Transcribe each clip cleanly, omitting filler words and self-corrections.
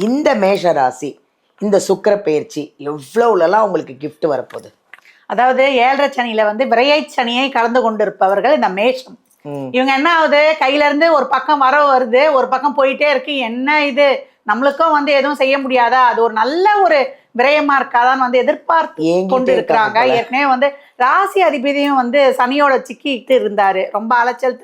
இந்த மேஷ ராசி இந்த சுக்கிர பெயர்ச்சி எவ்வளவுலாம் உங்களுக்கு கிஃப்ட் வரப்போகுது? அதாவது 7.5 சனியில விரையை சனியை கலந்து கொண்டிருப்பவர்கள் இந்த மேஷம். இவங்க என்ன ஆகுது, கையில இருந்து ஒரு பக்கம் வருது, ஒரு பக்கம் போயிட்டே இருக்கு. என்ன இது, நம்மளுக்கும் எதுவும் செய்ய முடியாதா, அது ஒரு நல்ல ஒரு விரயமா இருக்காதான்னு எதிர்பார்த்து கொண்டு இருக்கிறாங்க. ஏற்கனவே ராசி அதிபதியும் சனியோட சிக்கிட்டு இருந்தாரு, ரொம்ப அலைச்சல்.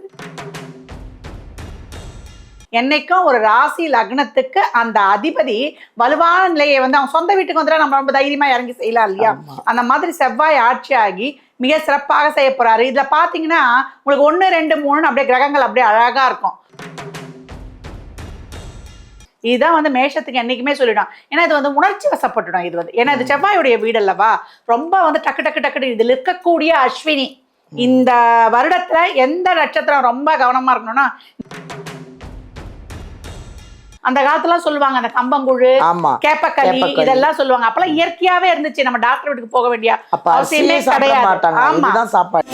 என்னைக்கும் ஒரு ராசி லக்னத்துக்கு அந்த அதிபதி வலுவான நிலையை அவங்க சொந்த வீட்டுக்கு வந்துட்டா நம்ம ரொம்ப தைரியமா இறங்கி செய்யலாம் இல்லையா? அந்த மாதிரி செவ்வாய் ஆட்சி ஆகி மிக சிறப்பாக செய்ய போறாரு. இதுல பாத்தீங்கன்னா உங்களுக்கு 1, 2, 3 அப்படியே கிரகங்கள் அப்படியே அழகா இருக்கும். இதுதான் மேஷத்துக்கு என்னைக்குமே சொல்லிடும். ஏன்னா இது உணர்ச்சி வசப்பட்டுடும். இது ஏன்னா இது செவ்வாயுடைய வீடு அல்லவா, ரொம்ப டக்கு டக்கு டக்கு. இதுல இருக்கக்கூடிய அஸ்வினி இந்த வருடத்துல எந்த நட்சத்திரம் ரொம்ப கவனமா இருக்கணும்னா, அந்த காலத்துல சொல்லுவாங்க அந்த கம்பங்குழு, கேப்பக்களி இதெல்லாம் சொல்லுவாங்க. அப்பெல்லாம் இயற்கையாவே இருந்துச்சு, நம்ம டாக்டர் வீட்டுக்கு போக வேண்டிய அவசியமே கிடையாது. ஆமா, சாப்பாடு.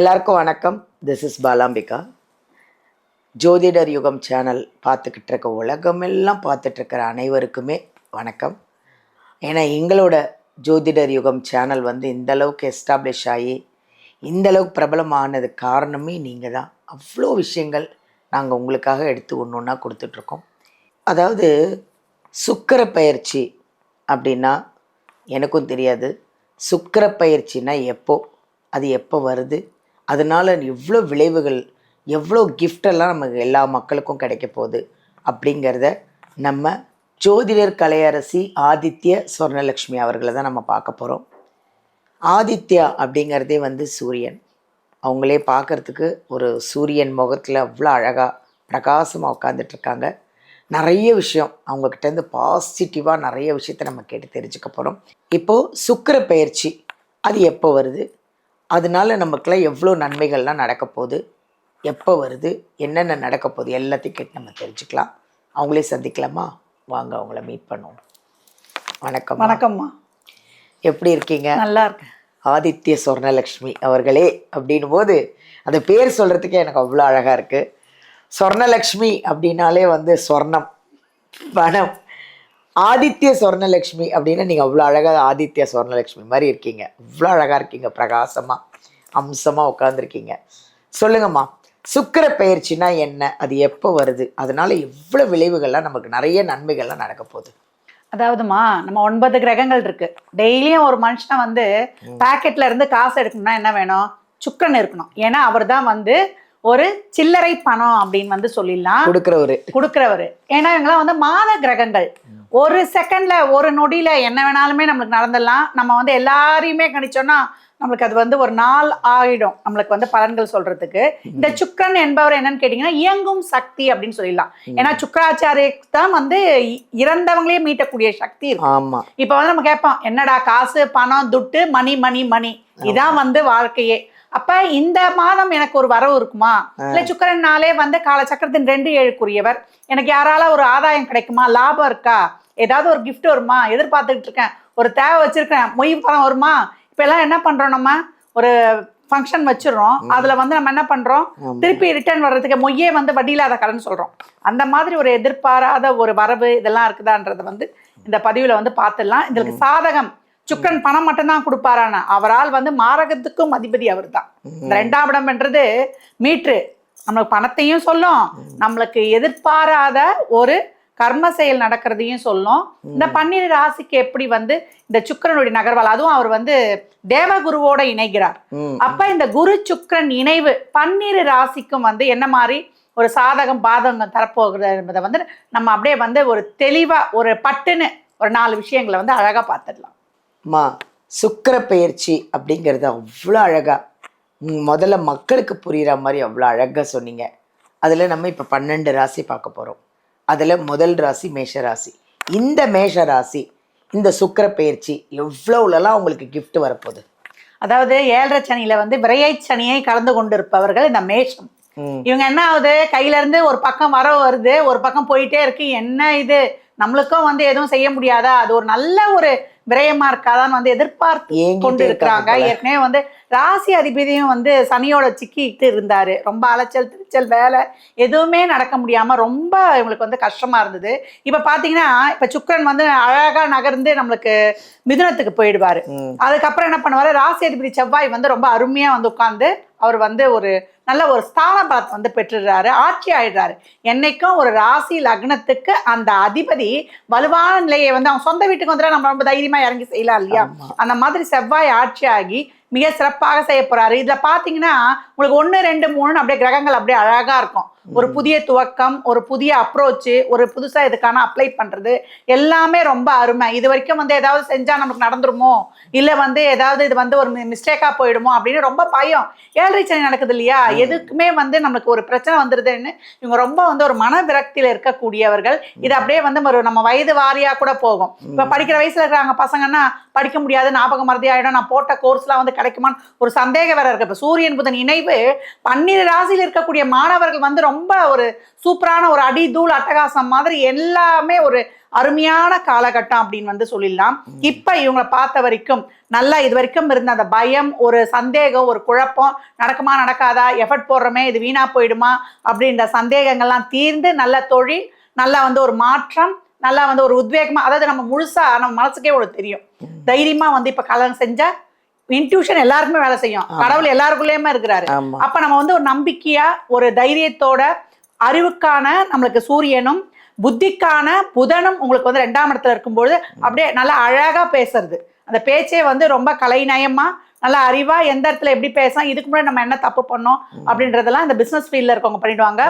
எல்லாருக்கும் வணக்கம். This is Balambika. ஜோதிடர் யுகம் சேனல் பார்த்துக்கிட்டு இருக்க உலகமெல்லாம் பார்த்துட்டு இருக்கிற அனைவருக்குமே வணக்கம். ஏன்னா எங்களோட ஜோதிடர் யுகம் சேனல் இந்த அளவுக்கு எஸ்டாப்ளிஷ் ஆகி இந்த அளவுக்கு பிரபலமானது காரணமே நீங்கள் தான். அவ்வளோ விஷயங்கள் நாங்கள் உங்களுக்காக எடுத்து ஒன்று ஒன்றா கொடுத்துட்ருக்கோம். அதாவது சுக்கிர பயிற்சி அப்படின்னா எனக்கும் தெரியாது. சுக்கிர பயிற்சினா எப்போ, அது எப்போ வருது, அதனால் எவ்வளோ விளைவுகள், எவ்வளோ கிஃப்டெல்லாம் நமக்கு எல்லா மக்களுக்கும் கிடைக்க போகுது அப்படிங்கிறத நம்ம ஜோதிடர் கலையரசி ஆதித்ய சொர்ணலக்ஷ்மி அவர்களை தான் நம்ம பார்க்க போகிறோம். ஆதித்யா அப்படிங்கிறதே சூரியன். அவங்களே பார்க்குறதுக்கு ஒரு சூரியன் முகத்தில் அவ்வளோ அழகாக பிரகாசமாக உட்காந்துட்ருக்காங்க. நிறைய விஷயம் அவங்கக்கிட்டேருந்து பாசிட்டிவாக நிறைய விஷயத்தை நம்ம கேட்டு தெரிஞ்சுக்க போகிறோம். இப்போது சுக்கிர பயிற்சி அது எப்போ வருது, அதனால நமக்குலாம் எவ்வளோ நன்மைகள்லாம் நடக்க போகுது, எப்போ வருது, என்னென்ன நடக்க போகுது எல்லாத்தையும் கேட்டு நம்ம தெரிஞ்சுக்கலாம். அவங்களே சந்திக்கலாமா? வாங்க அவங்கள மீட் பண்ணுவோம். வணக்கம். வணக்கம்மா, எப்படி இருக்கீங்க? நல்லா இருக்கேன். ஆதித்ய சொர்ணலக்ஷ்மி அவர்களே அப்படின்னும் போது அந்த பேர் சொல்கிறதுக்கே எனக்கு அவ்வளோ அழகாக இருக்குது. சொர்ணலக்ஷ்மி அப்படின்னாலே சொர்ணம், பணம். ஆதித்ய சொர்ணலக்ஷ்மி அப்படின்னா நீங்கள் அவ்வளோ அழகாக ஆதித்ய சொர்ணலக்ஷ்மி மாதிரி இருக்கீங்க. அவ்வளோ அழகாக இருக்கீங்க, பிரகாசமாக அம்சமாக உட்காந்துருக்கீங்க. சொல்லுங்கம்மா, சுக்கிர பயிற்சினா என்ன, அது எப்போ வருது, அதனால எவ்வளோ விளைவுகள்லாம் நமக்கு நிறைய நன்மைகள்லாம் நடக்க போகுது? அதாவதுமா, நம்ம 9 கிரகங்கள் இருக்கு. டெய்லியும் ஒரு மனுஷன் பாக்கெட்ல இருந்து காசு எடுக்கணும்னா என்ன வேணும்? சுக்கிரன் இருக்கணும். ஏன்னா அவர் தான் ஒரு சில்லறை பணம் அப்படின்னு சொல்லிடலாம், கொடுக்கிறவரு. ஏன்னா இவங்கெல்லாம் மாத கிரகங்கள். ஒரு செகண்ட்ல ஒரு நொடியில என்ன வேணாலுமே நம்மளுக்கு நடந்துடலாம். நம்ம எல்லாரையுமே கணிச்சோம்னா நம்மளுக்கு அது ஒரு நாள் ஆயிடும் நம்மளுக்கு பலன்கள் சொல்றதுக்கு. இந்த சுக்கிரன் என்பவர் என்னன்னு கேட்டீங்கன்னா இயங்கும் சக்தி அப்படின்னு சொல்லிடலாம். ஏன்னா சுக்கராச்சாரியக்கு தான் இறந்தவங்களே மீட்டக்கூடிய சக்தி இருக்கு. இப்ப நம்ம கேட்போம், என்னடா காசு, பணம், துட்டு, மணி மணி மணி, இதான் வாழ்க்கையே. அப்ப இந்த மாதம் எனக்கு ஒரு வரவு இருக்குமா, இல்ல சுக்கிரனாலே காலச்சக்கரத்தின் 2-7 எனக்கு யாரால ஒரு ஆதாயம் கிடைக்குமா, லாபம் இருக்கா, ஏதாவது ஒரு கிஃப்ட் வருமா, எதிர்பார்த்துக்கிட்டு இருக்கேன், ஒரு தேவை வச்சிருக்கேன், மொய் பணம் வருமா. இப்ப எல்லாம் என்ன பண்றோம், நம்ம ஒரு ஃபங்க்ஷன் வச்சிடறோம், அதுல நம்ம என்ன பண்றோம், திருப்பி ரிட்டர்ன் வர்றதுக்கு மொய்யே வட்டியில்லாத கடன் சொல்றோம். அந்த மாதிரி ஒரு எதிர்பாராத ஒரு வரவு இதெல்லாம் இருக்குதான்றத இந்த பதிவுல பார்த்துடலாம். இதுக்கு சாதகம் சுக்கிரன் பணம் மட்டும்தான் கொடுப்பாரான, அவரால் மாரகத்துக்கும் அதிபதி அவர் தான். இந்த 2ஆம் இடம் என்றது மீட்ரு, நம்மளுக்கு பணத்தையும் சொல்லும், நம்மளுக்கு எதிர்பாராத ஒரு கர்ம செயல் நடக்கிறதையும் சொல்லும். இந்த 12 ராசிக்கு எப்படி இந்த சுக்கிரனுடைய நகர்வால், அதுவும் அவர் தேவகுருவோட இணைகிறார். அப்ப இந்த குரு சுக்கிரன் இணைவு 12 ராசிக்கும் என்ன மாதிரி ஒரு சாதகம் பாதகம் தரப்போகிறது என்பதை நம்ம அப்படியே ஒரு தெளிவா ஒரு பட்டுன்னு ஒரு 4 விஷயங்களை அழகா பார்த்துடலாம். சுக்கிர பயிற்சி அப்படிங்கிறது அவ்வளோ அழகா முதல்ல மக்களுக்கு புரிகிற மாதிரி அவ்வளோ அழகா சொன்னீங்க. அதுல நம்ம இப்ப 12 ராசி பார்க்க போறோம். அதுல முதல் ராசி மேஷ ராசி. இந்த மேஷ ராசி இந்த சுக்கிர பயிற்சி எவ்வளவுலாம் உங்களுக்கு கிஃப்ட் வரப்போகுது? அதாவது 7.5 சனியில விரையை சனியை கலந்து கொண்டிருப்பவர்கள் இந்த மேஷம். இவங்க என்ன ஆகுது, கையில இருந்து ஒரு பக்கம் வருது, ஒரு பக்கம் போயிட்டே இருக்கு. என்ன இது, நம்மளுக்கும் எதுவும் செய்ய முடியாதா, அது ஒரு நல்ல ஒரு விரயமா இருக்காதான்னு வந்து எதிர்பார்த்து கொண்டு இருக்கிறாங்க. ஏற்கனவே வந்து ராசி அதிபதியும் வந்து சனியோட சிக்கிட்டு இருந்தாரு. ரொம்ப அலைச்சல் திருச்சல் வேலை எதுவுமே நடக்க முடியாம ரொம்ப இவங்களுக்கு வந்து கஷ்டமா இருந்தது. இப்ப பாத்தீங்கன்னா இப்ப சுக்கிரன் வந்து அழகா நகர்ந்து நம்மளுக்கு மிதுனத்துக்கு போயிடுவாரு. அதுக்கப்புறம் என்ன பண்ணுவாரு, ராசி அதிபதி செவ்வாய் வந்து ரொம்ப அருமையா வந்து உட்கார்ந்து அவர் வந்து ஒரு நல்ல ஒரு ஸ்தான பலத்தை வந்து பெற்றுறாரு, ஆட்சி ஆயிடுறாரு. என்னைக்கும் ஒரு ராசி லக்னத்துக்கு அந்த அதிபதி வலுவான நிலையை வந்து அவங்க சொந்த வீட்டுக்கு வந்துட்டா நம்ம ரொம்ப தைரியமா இறங்கி செய்யலாம் இல்லையா? அந்த மாதிரி செவ்வாய் ஆட்சி ஆகி மிக சிறப்பாக செய்ய போறாரு. இதுல பாத்தீங்கன்னா உங்களுக்கு 1, 2, 3 அப்படியே கிரகங்கள் அப்படியே அழகா இருக்கும். ஒரு புதிய துவக்கம், ஒரு புதிய அப்ரோச், ஒரு புதுசா இதுக்கான அப்ளை பண்றது எல்லாமே ரொம்ப அருமை. இது வரைக்கும் வந்து ஏதாவது செஞ்சா நமக்கு நடந்துருமோ, இல்ல வந்து ஏதாவது இது வந்து ஒரு மிஸ்டேக்கா போயிடுமோ அப்படின்னு ரொம்ப பயம். 7.5 சனி நடக்குது இல்லையா, எதுக்குமே வந்து நமக்கு ஒரு பிரச்சனை வந்துருதுன்னு இவங்க ரொம்ப வந்து ஒரு மன விரக்தியில இருக்கக்கூடியவர்கள். இது அப்படியே வந்து ஒரு நம்ம வயது வாரியா கூட போகும். இப்ப படிக்கிற வயசுல இருக்கிறாங்க பசங்கன்னா படிக்க முடியாது, ஞாபகம் மறதி ஆயிடும், நான் போட்ட கோர்ஸ்லாம் வந்து கிடைக்குமான்னு ஒரு சந்தேகம் வேற இருக்கு. இப்ப சூரியன் புதன் இணைவு 12 ராசியில் இருக்கக்கூடிய மாணவர்கள் வந்து ரொம்ப ஒரு சூப்பரான ஒரு அடி தூள் அட்டகாசம் மாதிரி எல்லாமே ஒரு அருமையான காலகட்டம் அப்படின்னு வந்து சொல்லிடலாம். இப்ப இவங்களை பார்த்த வரைக்கும் நல்லா இது வரைக்கும் இருந்த அந்த பயம், ஒரு சந்தேகம், ஒரு குழப்பம், நடக்குமா நடக்காதா, எஃபர்ட் போடுறோமே இது வீணா போயிடுமா அப்படின்ற சந்தேகங்கள்லாம் தீர்ந்து நல்ல தொழில், நல்லா வந்து ஒரு மாற்றம், நல்லா வந்து ஒரு உத்வேகமா, அதாவது நம்ம முழுசா நம்ம மனசுக்கே ஒரு தெரியும் தைரியமா வந்து இப்ப கல்யாணம் செஞ்சா இன்ட்யூஷன் எல்லாருக்குமே வேலை செய்யும், கடவுள் எல்லாருக்குள்ளேயுமே இருக்கிறாரு. அப்ப நம்ம வந்து ஒரு நம்பிக்கையா ஒரு தைரியத்தோட அறிவுக்கான நம்மளுக்கு சூரியனும் புத்திக்கான புதனும் உங்களுக்கு வந்து 2ஆம் இடத்துல இருக்கும்போது அப்படியே நல்லா அழகா பேசுறது, அந்த பேச்சே வந்து ரொம்ப கலைநயமா நல்லா அறிவா எந்த இடத்துல எப்படி பேசலாம், இதுக்கு முன்னாடி நம்ம என்ன தப்பு பண்ணோம் அப்படின்றதெல்லாம் இந்த பிசினஸ் ஃபீல்ட்ல இருக்கவங்க பண்ணிடுவாங்க.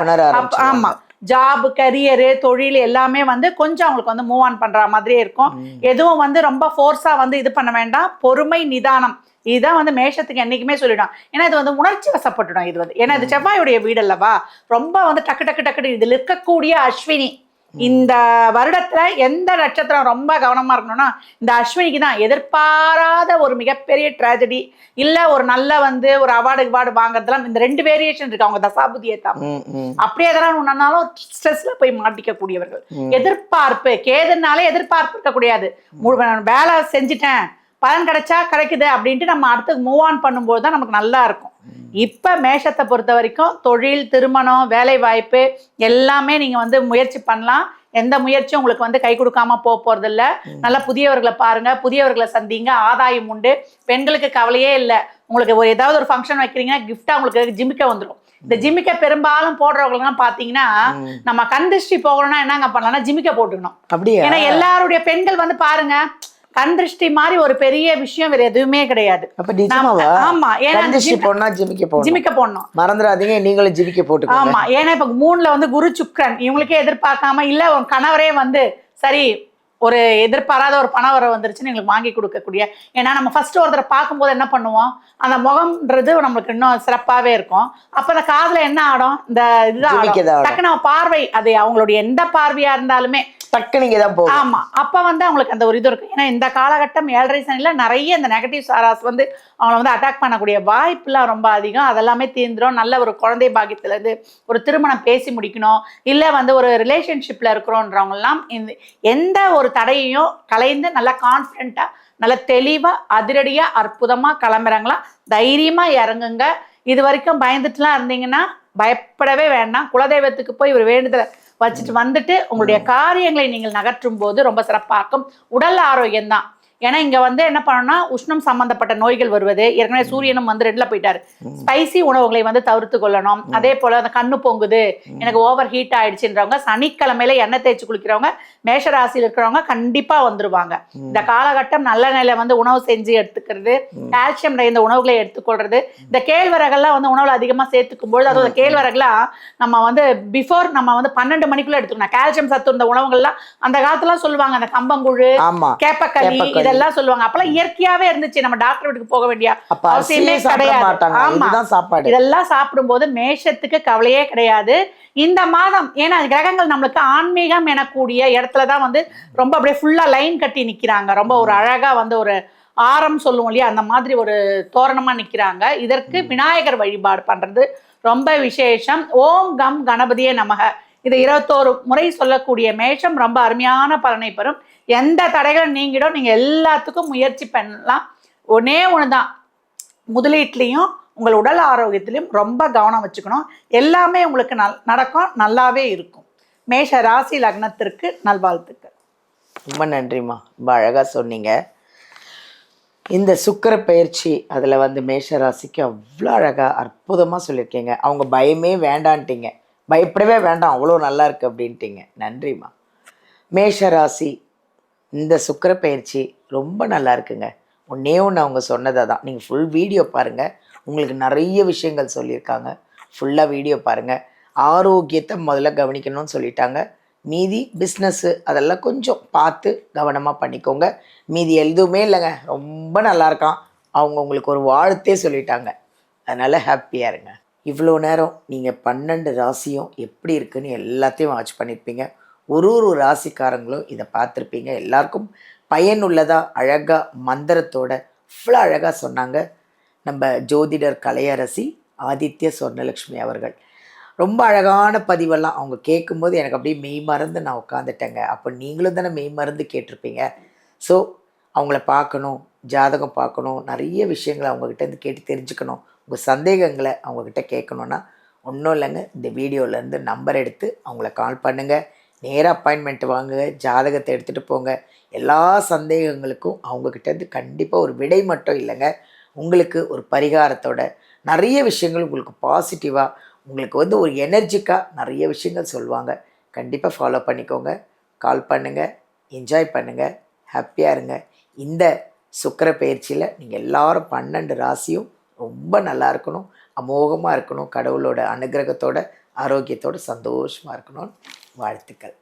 ஆமா, ஜாப், கரியரு, தொழில் எல்லாமே வந்து கொஞ்சம் அவங்களுக்கு வந்து மூவ் ஆன் பண்ற மாதிரியே இருக்கும். எதுவும் வந்து ரொம்ப ஃபோர்ஸா வந்து இது பண்ண வேண்டாம், பொறுமை நிதானம் இதுதான் வந்து மேஷத்துக்கு என்னைக்குமே சொல்லிடும். ஏன்னா இது வந்து உணர்ச்சி வசப்பட்டுடும். இது வந்து ஏன்னா இது செவ்வாயுடைய வீடு அல்லவா, ரொம்ப வந்து டக்கு டக்கு டக்கு இதுல இருக்கக்கூடிய அஸ்வினி இந்த வருடத்துல எந்த நட்சத்திரம் ரொம்ப கவனமா இருக்கணும்னா இந்த அஸ்வினிக்கு தான். எதிர்பாராத ஒரு மிகப்பெரிய ட்ராஜடி இல்ல ஒரு நல்ல வந்து ஒரு அவார்டு வாங்குறதுலாம் இந்த 2 வேரியேஷன் இருக்கு அவங்க தசாபுதியை தான். அப்படியே எதனா ஒன்னாலும் ஸ்ட்ரெஸ்ல போய் மாட்டிக்க கூடியவர்கள். எதிர்பார்ப்பு கேதுனாலே எதிர்பார்ப்பு இருக்க கூடாது. வேலை செஞ்சுட்டேன் பலன் கிடைச்சா கிடைக்குது அப்படின்ட்டு நம்ம அடுத்து மூவ் ஆன் பண்ணும்போது தான் நமக்கு நல்லா இருக்கும். இப்ப மேஷத்தை பொறுத்த வரைக்கும் தொழில், திருமணம், வேலை வாய்ப்பு எல்லாமே நீங்க வந்து முயற்சி பண்ணலாம். எந்த முயற்சியும் உங்களுக்கு வந்து கை கொடுக்காம போறது இல்ல. நல்லா புதியவர்களை பாருங்க, புதியவர்களை சந்திங்க, ஆதாயம் உண்டு. பெண்களுக்கு கவலையே இல்லை. உங்களுக்கு ஒரு ஏதாவது ஒரு ஃபங்க்ஷன் வைக்கிறீங்கன்னா கிஃப்டா உங்களுக்கு ஜிமிக்க வந்துடும். இந்த ஜிமிக்க பெரும்பாலும் போடுறவங்களுக்கு பாத்தீங்கன்னா நம்ம கண் திருஷ்டி போகணும்னா என்னங்க பண்ணலாம்னா ஜிமிக்க போட்டுக்கணும். அப்படியே ஏன்னா எல்லாருடைய பெண்கள் வந்து பாருங்க கண் திருஷ்டி மாதிரி ஒரு பெரிய விஷயம் வேற எதுவுமே கிடையாது. ஆமா, ஏன்னா ஜிமிக்க போடணும் மறந்துடாதீங்க, நீங்களும் ஜிமிக்க போட்டு. ஆமா, ஏன்னா இப்ப 3ல வந்து குரு சுக்கிரன் இவங்களுக்கே எதிர்பார்க்காம இல்ல உன் கணவரே வந்து சரி ஒரு எதிர்பாராத ஒரு பணம் வர வந்துருச்சுன்னு எங்களுக்கு வாங்கி கொடுக்கக்கூடிய. ஏன்னா நம்ம ஃபர்ஸ்ட் ஒருத்தரை பார்க்கும்போது என்ன பண்ணுவோம், அந்த முகம்ன்றது நம்மளுக்கு இன்னும் சிறப்பாவே இருக்கும். அப்ப அந்த காதுல என்ன ஆடும், இந்த இதுதான் டக்கு நம்ம பார்வை, அது அவங்களுடைய எந்த பார்வையா இருந்தாலுமே ஆமா, அப்ப வந்து அவங்களுக்கு அந்த ஒரு இது இருக்கும். ஏன்னா இந்த காலகட்டம் 7.5 சனில நிறைய இந்த நெகட்டிவ் சாராஸ் வந்து அவங்களை வந்து அட்டாக் பண்ணக்கூடிய வாய்ப்புலாம் ரொம்ப அதிகம். அதெல்லாமே தீர்ந்துடும். நல்ல ஒரு குழந்தை பாக்கியத்துல இருந்து ஒரு திருமணம் பேசி முடிக்கணும், இல்ல வந்து ஒரு ரிலேஷன்ஷிப்ல இருக்கிறோன்றவங்க எல்லாம் எந்த ஒரு தடையையும் கலைந்து நல்லா கான்ஃபிடென்ட்டா நல்ல தெளிவா அதிரடியா அற்புதமா கிளம்புறாங்களா, தைரியமா இறங்குங்க. இது வரைக்கும் பயந்துட்டுலாம் இருந்தீங்கன்னா பயப்படவே வேண்டாம். குலதெய்வத்துக்கு போய் ஒரு வேண்டுதலை வச்சுட்டு வந்துட்டு உங்களுடைய காரியங்களை நீங்கள் நகற்றும் போது ரொம்ப சிறப்பாக்கும். உடல் ஆரோக்கியம் தான். ஏன்னா இங்க வந்து என்ன பண்ணணும்னா உஷ்ணம் சம்பந்தப்பட்ட நோய்கள் வருவது, ஏற்கனவே சூரியனும் வந்து 2ல போயிட்டாரு. ஸ்பைசி உணவுகளை வந்து தவிர்த்து கொள்ளணும். அதே போல அந்த கண்ணு பொங்குது, எனக்கு ஓவர் ஹீட் ஆயிடுச்சுன்றவங்க சனிக்கிழமையில எண்ணெய் தேய்ச்சி குளிக்கிறவங்க மேஷராசியில் இருக்கிறவங்க கண்டிப்பா வந்துருவாங்க. இந்த காலகட்டம் நல்ல நிலை வந்து உணவு செஞ்சு எடுத்துக்கிறது, கால்சியம் நிறைந்த உணவுகளை எடுத்துக்கொள்றது. இந்த கேழ்வரகெல்லாம் வந்து உணவுல அதிகமா சேர்த்துக்கும் பொழுது அதுவும் கேழ்வரகுலாம் நம்ம வந்து பிஃபோர் நம்ம வந்து 12 மணிக்குள்ள எடுத்துக்கணும். கால்சியம் சத்து இருந்த உணவுகள்லாம் அந்த காலத்துல சொல்லுவாங்க, அந்த கம்பங்குழு, கேப்பக்களி இதெல்லாம் சொல்லுவாங்க. அப்பெல்லாம் இயற்கையாவே இருந்துச்சு. நம்ம டாக்டர் வீட்டுக்கு போக வேண்டிய அவசியமே கிடையாது. ஆமா, இதெல்லாம் சாப்பிடும் போது மேஷத்துக்கு கவலையே கிடையாது இந்த மாதம். ஏன்னா கிரகங்கள் நம்மளுக்கு ஆன்மீகம் எனக்கூடிய இடத்துலதான் வந்து ரொம்ப அப்படியே ஃபுல்லா லைன் கட்டி நிக்கிறாங்க. ரொம்ப ஒரு அழகா வந்து ஒரு ஆரம் சொல்லுவோம் இல்லையா, அந்த மாதிரி ஒரு தோரணமா நிக்கிறாங்க. இதற்கு விநாயகர் வழிபாடு பண்றது ரொம்ப விசேஷம். ஓம் கம் கணபதியே நமக இதை 21 முறை சொல்லக்கூடிய மேஷம் ரொம்ப அருமையான பலனை பெறும். எந்த தடைகளும் நீங்கிடும். நீங்கள் எல்லாத்துக்கும் முயற்சி பண்ணலாம். ஒன்னே ஒன்று தான், முதலீட்லேயும் உங்கள் உடல் ஆரோக்கியத்திலையும் ரொம்ப கவனம் வச்சுக்கணும். எல்லாமே உங்களுக்கு நடக்கும், நல்லாவே இருக்கும். மேஷ ராசி லக்னத்திற்கு நல்வாழ்த்துக்கள். ரொம்ப நன்றிம்மா, ரொம்ப அழகாக சொன்னீங்க. இந்த சுக்கிர பயிற்சி அதில் வந்து மேஷ ராசிக்கு அவ்வளோ அழகாக அற்புதமாக சொல்லியிருக்கீங்க. அவங்க பயமே வேண்டான்ட்டீங்க, பயப்படவே வேண்டாம், அவ்வளோ நல்லா இருக்கு அப்படின்ட்டீங்க. நன்றிம்மா. மேஷ ராசி இந்த சுக்கிர பயிற்சி ரொம்ப நல்லா இருக்குங்க. ஒன்றே ஒன்று அவங்க சொன்னதை தான், நீங்கள் ஃபுல் வீடியோ பாருங்கள், உங்களுக்கு நிறைய விஷயங்கள் சொல்லியிருக்காங்க. ஃபுல்லாக வீடியோ பாருங்கள். ஆரோக்கியத்தை முதல்ல கவனிக்கணும்னு சொல்லிட்டாங்க. மீதி பிஸ்னஸ்ஸு அதெல்லாம் கொஞ்சம் பார்த்து கவனமாக பண்ணிக்கோங்க. மீதி எதுவுமே இல்லைங்க, ரொம்ப நல்லா இருக்கான். அவங்க உங்களுக்கு ஒரு வாழ்த்தே சொல்லிட்டாங்க. அதனால் ஹாப்பியாக இருங்க. இவ்வளோ நேரம் நீங்கள் 12 ராசியும் எப்படி இருக்குன்னு எல்லாத்தையும் வாட்ச் பண்ணியிருப்பீங்க. ஒரு ராசிக்காரங்களும் இதை பார்த்துருப்பீங்க. எல்லாருக்கும் பயனுள்ளதாக அழகாக மந்திரத்தோட இவ்வளோ அழகாக சொன்னாங்க நம்ம ஜோதிடர் கலையரசி ஆதித்ய சொர்ணலக்ஷ்மி அவர்கள். ரொம்ப அழகான பதிவெல்லாம் அவங்க கேட்கும்போது எனக்கு அப்படியே மெய் மறந்து நான் உட்காந்துட்டேங்க. அப்போ நீங்களும் தானே மெய் மறந்து கேட்டிருப்பீங்க. ஸோ அவங்கள பார்க்கணும், ஜாதகம் பார்க்கணும், நிறைய விஷயங்களை அவங்கக்கிட்டேருந்து கேட்டு தெரிஞ்சுக்கணும். உங்கள் சந்தேகங்களை அவங்கக்கிட்ட கேட்கணுன்னா ஒன்றும் இல்லைங்க, இந்த வீடியோலேருந்து நம்பர் எடுத்து அவங்கள கால் பண்ணுங்கள். நேராக அப்பாயின்மெண்ட் வாங்குங்க, ஜாதகத்தை எடுத்துகிட்டு போங்க. எல்லா சந்தேகங்களுக்கும் அவங்கக்கிட்டேருந்து கண்டிப்பாக ஒரு விடை மட்டும் இல்லைங்க, உங்களுக்கு ஒரு பரிகாரத்தோட நிறைய விஷயங்கள் உங்களுக்கு பாசிட்டிவாக, உங்களுக்கு வந்து ஒரு எனர்ஜிக்காக நிறைய விஷயங்கள் சொல்லுவாங்க. கண்டிப்பாக ஃபாலோ பண்ணிக்கோங்க. கால் பண்ணுங்கள், என்ஜாய் பண்ணுங்கள், ஹாப்பியாக இருங்க. இந்த சுக்கிர பயிற்சியில் நீங்கள் எல்லாரும் 12 ராசியும் ரொம்ப நல்லா இருக்கணும், அமோகமாக இருக்கணும், கடவுளோட அனுகிரகத்தோட ஆரோக்கியத்தோட சந்தோஷமாக இருக்கணும்னு வாழ்த்துக்கள்.